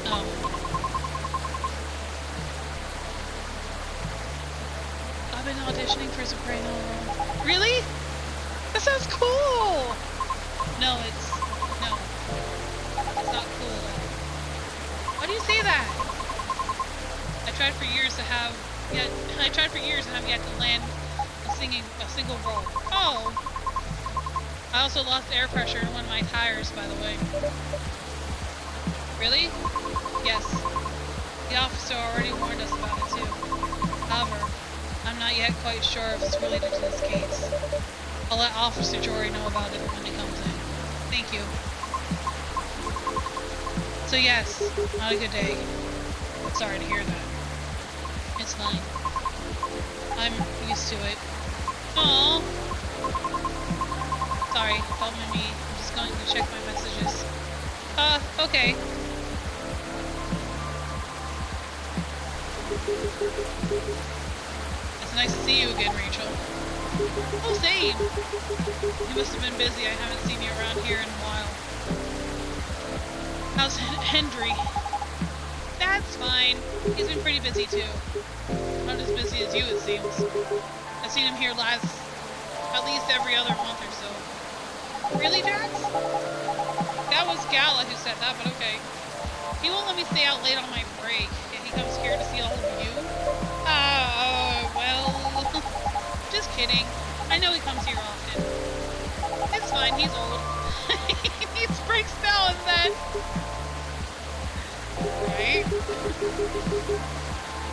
No. I've been auditioning for Soprano role. Really? That sounds cool! No, it's not cool at all. Why do you say that? I tried for years and have yet to land a single role. Oh! I also lost air pressure in one of my tires, by the way. Really? Yes. The officer already warned us about it too. However, I'm not yet quite sure if it's related to this case. I'll let Officer Jory know about it when it comes in. Thank you. So yes, not a good day. Sorry to hear that. It's fine. I'm used to it. Aww. Sorry, don't mind me. I'm just going to check my messages. Okay. It's nice to see you again, Rachel. Oh, same. You must have been busy. I haven't seen you around here in a while. How's Hendry? That's fine. He's been pretty busy too. Not as busy as you, it seems. I've seen him here at least every other month or so. Really, Jax? That was Gala who said that, but okay. He won't let me stay out late on my break, yet he comes here to see all of you? Well... Just kidding. I know he comes here often. It's fine, he's old. He needs breaks now and then. Right?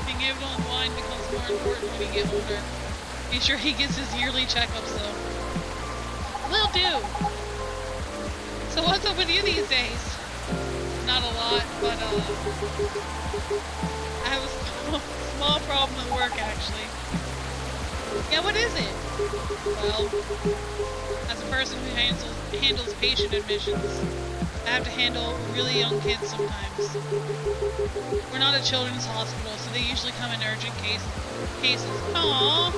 Being able to unwind becomes more important when you get older. Be sure he gets his yearly checkups though. Will do. So what's up with you these days? Not a lot, but I have a small problem at work actually. Yeah, what is it? Well, as a person who handles patient admissions, I have to handle really young kids sometimes. We're not a children's hospital, so they usually come in urgent cases. Aww.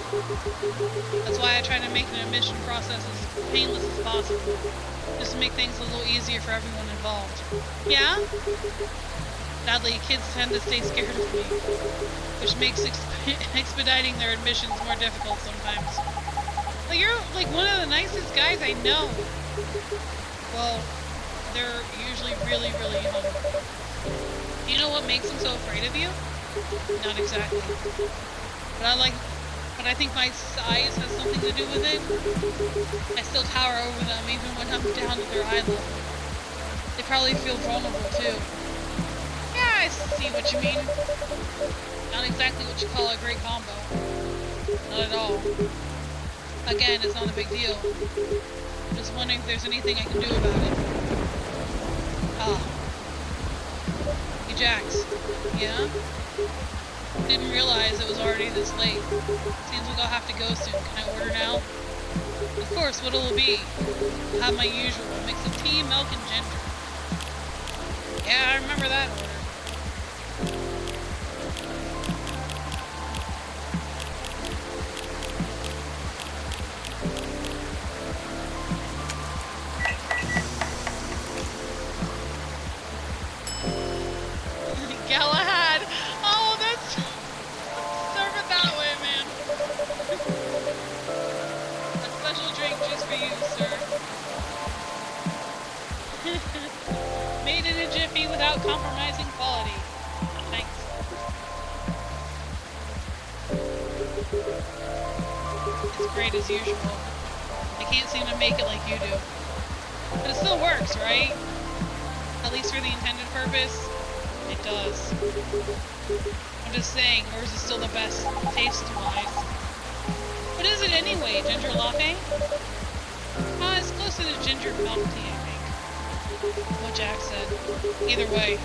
That's why I try to make the admission process as painless as possible, just to make things a little easier for everyone involved. Yeah? Sadly, kids tend to stay scared of me, which makes expediting their admissions more difficult sometimes. But you're like one of the nicest guys I know. Well, they're usually really, really young. Do you know what makes them so afraid of you? Not exactly. But I think my size has something to do with it. I still tower over them even when I'm down to their eye level. They probably feel vulnerable too. Yeah, I see what you mean. Not exactly what you call a great combo. Not at all. Again, it's not a big deal. Just wondering if there's anything I can do about it. Jax. Yeah? Didn't realize it was already this late. Seems like I'll have to go soon. Can I order now? Of course, what'll it be? I'll have my usual mix of tea, milk, and ginger. Yeah, I remember that order. Galahad! Oh, that's... serve it that way, man. A special drink just for you, sir. Made in a jiffy without compromising quality. Thanks. It's great as usual. I can't seem to make it like you do. But it still works, right? At least for the intended purpose. It does. I'm just saying, yours is still the best taste-wise. What is it anyway? Ginger latte? It's close to the ginger milk tea, I think. What Jack said. Either way,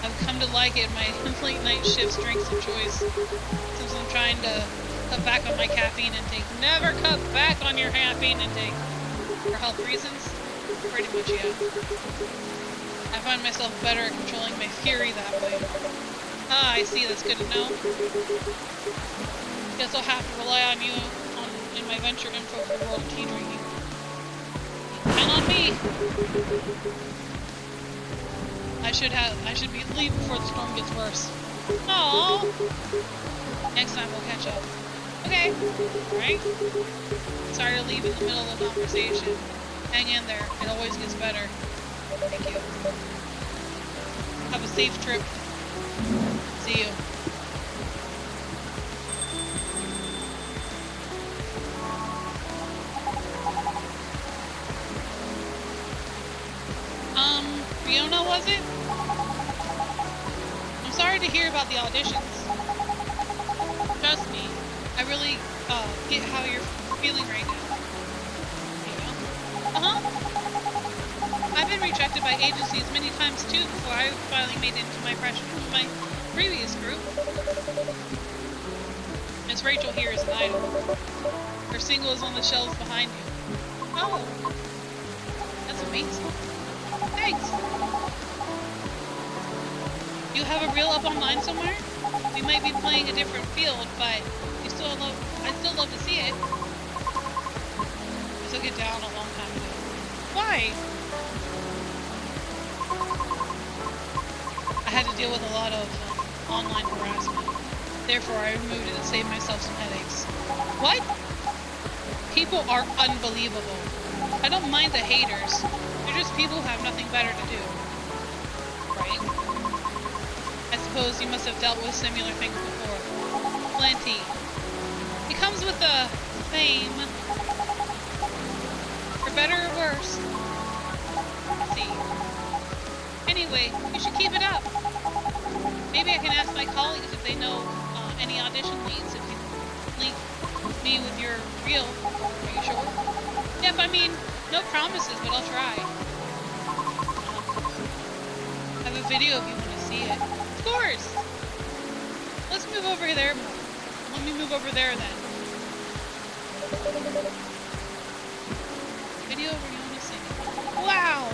I've come to like it in my late night shifts drinks of choice. Since I'm trying to cut back on my caffeine intake. Never cut back on your caffeine intake. For health reasons? Pretty much, yeah. I find myself better at controlling my fury that way. Ah, I see, that's good to know. Guess I'll have to rely on you in my venture info for world tea drinking. Count on me! I should be leaving before the storm gets worse. Aww! Next time we'll catch up. Okay. Alright? Sorry to leave in the middle of the conversation. Hang in there, it always gets better. Thank you. Have a safe trip. See you. Fiona, was it? I'm sorry to hear about the auditions. Trust me, I really get how you're feeling right now. I've been rejected by agencies many times too before I finally made it into my previous group. Miss Rachel here is an idol. Her single is on the shelves behind you. Oh, that's amazing. Thanks. You have a reel up online somewhere? We might be playing a different field, but I'd still love to see it. I took it down a long time ago. Why? I had to deal with a lot of online harassment. Therefore, I removed it and saved myself some headaches. What? People are unbelievable. I don't mind the haters. They're just people who have nothing better to do. Right? I suppose you must have dealt with similar things before. Plenty. It comes with the fame. For better or worse. See. Anyway, you should keep it up. Maybe I can ask my colleagues if they know any audition leads. If you link me with your reel. Are you sure? Yep, I mean, no promises, but I'll try. I have a video if you want to see it. Of course! Let's move over there. Let me move over there then. Video where you want to see. Wow!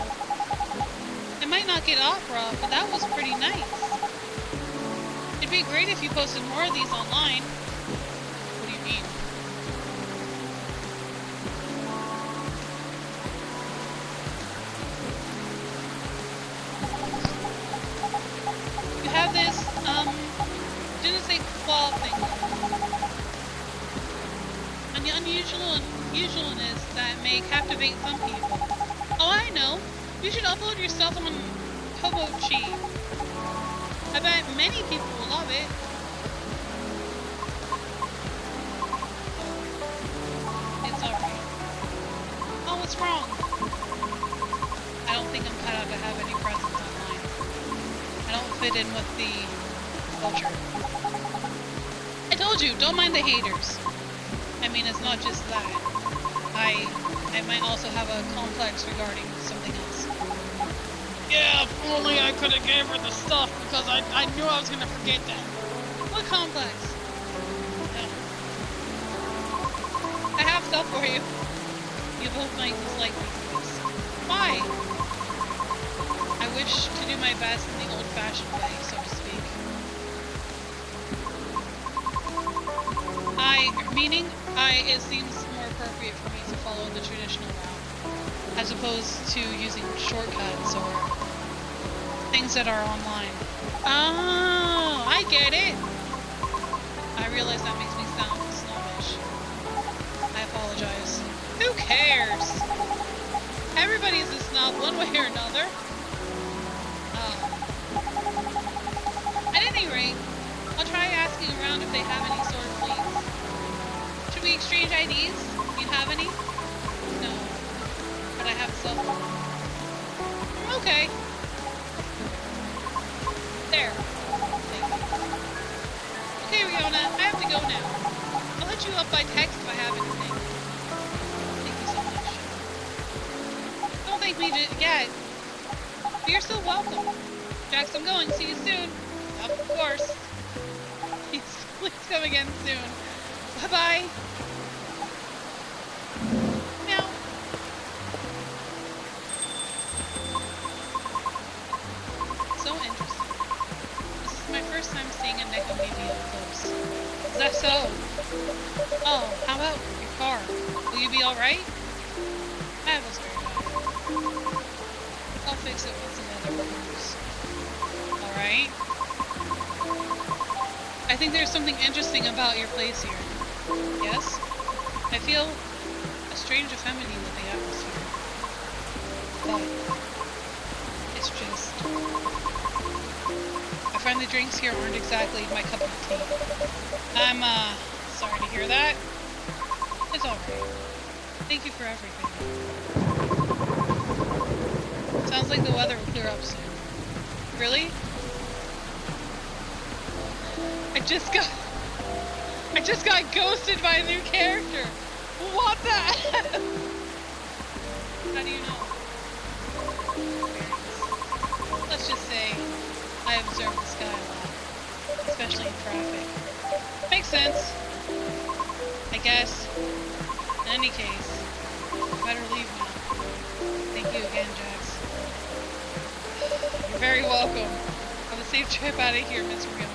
I might not get opera, but that was pretty nice. It'd be great if you posted more of these online. What do you mean? You have this, didn't say claw thing. An unusualness that may captivate some people. Oh, I know. You should upload your stuff on Kobochi. I bet many people will love it. It's alright. Oh, what's wrong? I don't think I'm cut out to have any presence online. I don't fit in with the culture. I told you, don't mind the haters. I mean, it's not just that. I might also have a complex regarding something else. Yeah, if only I could have gave her the stuff because I knew I was gonna forget that. What complex? No. I have stuff for you. You both might dislike these things. Why? I wish to do my best in the old-fashioned way, so to speak. It seems more appropriate for me to follow the traditional route, as opposed to using shortcuts or things that are online. Oh, I get it! I realize that makes me sound snobbish. I apologize. Who cares? Everybody's a snob one way or another. At any rate, I'll try asking around if they have any sort of leads. Should we exchange IDs? Do you have any? No. But I have a cell phone. Okay. There. Thank you. Okay, Riona, I have to go now. I'll hit you up by text if I have anything. Thank you so much. Don't thank me yet. But you're still welcome. Jax, I'm going. See you soon. Of course. Please come again soon. Bye-bye. Meow. So interesting. This is my first time seeing a Necomebe up close. Is that so? Oh, how about your car? Will you be alright? I have a spare tire. I'll fix it once another moves. Alright? I think there's something interesting about your place here. Yes? I feel a strange affinity with the atmosphere. But it's just... I find the drinks here aren't exactly my cup of tea. I'm, sorry to hear that. It's alright. Thank you for everything. Sounds like the weather will clear up soon. Really? I just got ghosted by a new character. What the heck? How do you know? Let's just say I observe the sky a lot, especially in traffic. Makes sense. I guess. In any case, I better leave now. Thank you again, Jax. You're very welcome. Have a safe trip out of here, Miss Riona.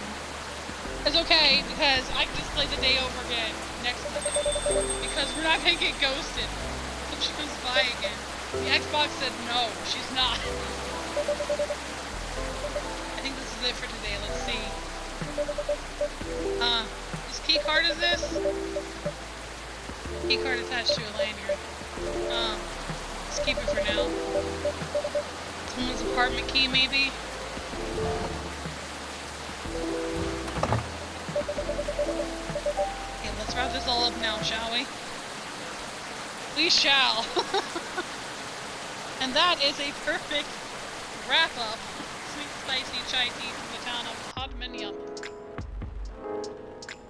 It's okay, because I can just play the day over again next month. Because we're not gonna get ghosted. If she comes by again. The Xbox said no, she's not. I think this is it for today. Let's see. Whose key card is this? Key card attached to a lanyard. Let's keep it for now. Someone's apartment key, maybe? Okay, let's wrap this all up now, shall we? We shall. And that is a perfect wrap-up. Sweet spicy chai tea from the town of Podmanium.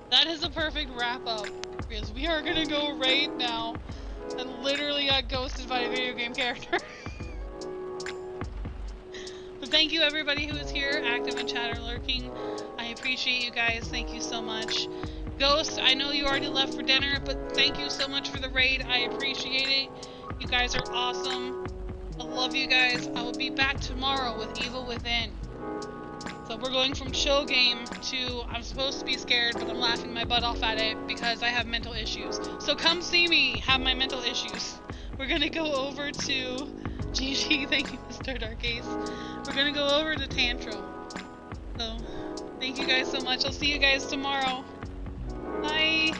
That is a perfect wrap-up. Because we are gonna go raid now. And literally got ghosted by a video game character. But thank you everybody who is here, active in chat or lurking. I appreciate you guys. Thank you so much. Ghost, I know you already left for dinner, but thank you so much for the raid. I appreciate it. You guys are awesome. I love you guys. I will be back tomorrow with Evil Within. So we're going from chill game to I'm supposed to be scared, but I'm laughing my butt off at it because I have mental issues. So come see me have my mental issues. We're gonna go over to GG. Thank you, Mr. Darkace. We're gonna go over to Tantrum. So thank you guys so much. I'll see you guys tomorrow. Bye.